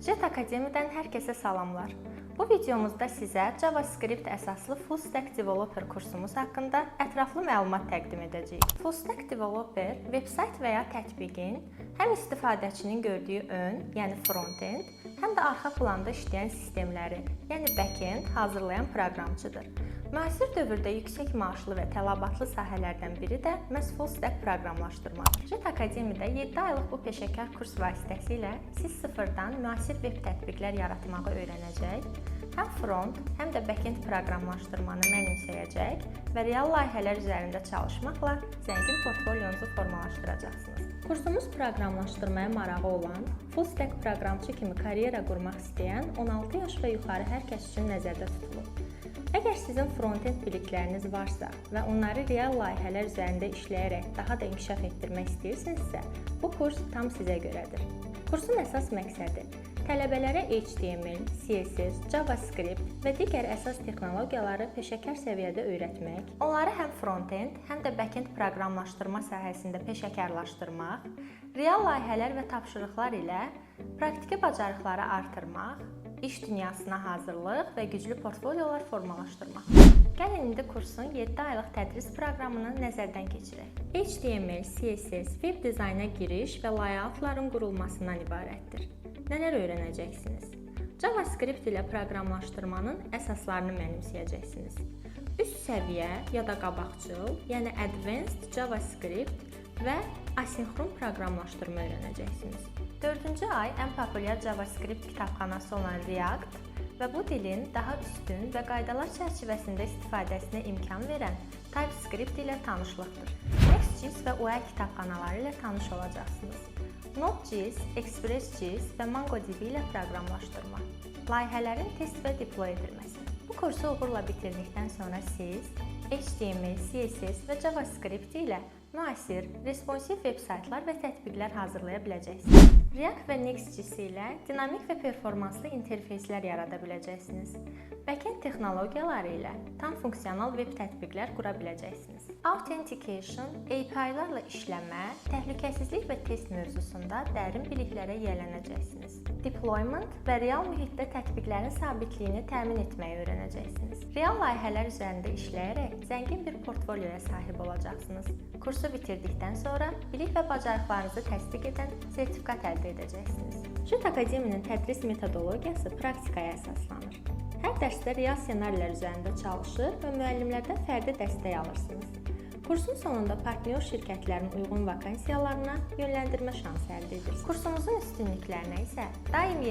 Jet Akademiyadan hər kəsə salamlar. Bu videomuzda sizə JavaScript əsaslı Full Stack Developer kursumuz haqqında ətraflı məlumat təqdim edəcəyik. Full Stack Developer veb-sayt və ya tətbiqin həm istifadəçinin gördüyü ön, yəni front-end, həm də arxa planda işləyən sistemləri, yəni back-end hazırlayan proqramçıdır. Müasir dövrdə yüksək maaşlı və tələbatlı sahələrdən biri də məhz Full Stack proqramlaşdırmadır. Jet Akademiyada 7 aylıq bu peşəkar kurs vasitəsilə siz sıfırdan müasir veb tətbiqlər yaratmağı öyrənəcək, həm front, həm də back-end proqramlaşdırmanı mənimsəyəcək və real layihələr üzərində çalışmaqla zəngin portfolyonuzu formalaşdıracaqsınız. Kursumuz proqramlaşdırmaya marağı olan, Full Stack proqramçı kimi karyera qurmaq istəyən 16 yaş və yuxarı hər kəs üçün nəzərdə tutulur. Əgər sizin front-end bilikləriniz varsa və onları real layihələr üzərində işləyərək daha da inkişaf etdirmək istəyirsinizsə, bu kurs tam sizə görədir. Kursun əsas məqsədi tələbələrə HTML, CSS, JavaScript və digər əsas texnologiyaları peşəkar səviyyədə öyrətmək, onları həm front-end, həm də back-end proqramlaşdırma sahəsində peşəkarlaşdırmaq, real layihələr və tapşırıqlar ilə praktiki bacarıqları artırmaq, iş dünyasına hazırlıq və güclü portfolyolar formalaşdırmaq. Gəlin indi kursun 7 aylıq tədris proqramını nəzərdən keçirək. HTML, CSS, web dizayna giriş və layoutların qurulmasından ibarətdir. Nələr öyrənəcəksiniz? JavaScript ilə proqramlaşdırmanın əsaslarını mənimsəyəcəksiniz. Üst səviyyə ya da qabaqcıl, yəni Advanced JavaScript və asinxron proqramlaşdırma öyrənəcəksiniz. 4-cü ay ən populyar JavaScript kitabxanası olan React və bu dilin daha üstün və qaydalar çərçivəsində istifadəsinə imkan verən TypeScript ilə tanışlıqdır. Next.js və UI kitabxanaları ilə tanış olacaqsınız. Node.js, Express.js və MongoDB ilə proqramlaşdırma, layihələrin test və deploy edilməsi. Bu kursu uğurla bitirdikdən sonra siz HTML, CSS və JavaScript ilə müasir, responsiv veb-saytlar və tətbiqlər hazırlaya biləcəksiniz. React və Next.js ilə dinamik və performanslı interfeyslər yarada biləcəksiniz. Backend texnologiyaları ilə tam funksional veb tətbiqlər qura biləcəksiniz. Authentication, API-larla işləmə, təhlükəsizlik və test mövzusunda dərin biliklərə yiyələnəcəksiniz. Deployment və real mühitdə tətbiqlərin sabitliyini təmin etməyi öyrənəcəksiniz. Real layihələr üzərində işləyərək zəngin bir portfolyoya sahib olacaqsınız. Kursu bitirdikdən sonra bilik və bacarıqlarınızı təsdiq edən sertifikat əldə edəcəksiniz. Jet Akademiyasının tədris metodologiyası praktikaya əsaslanır. Hər dərsdə real ssenarilər üzərində çalışır və müəllimlərdən fərdi dəstək alırsınız. Kursun sonunda partnyor şirkətlərin uyğun vakansiyalarına yönləndirmə şansı əldə edirsiniz. Kursumuzun üstünlüklərinə isə daim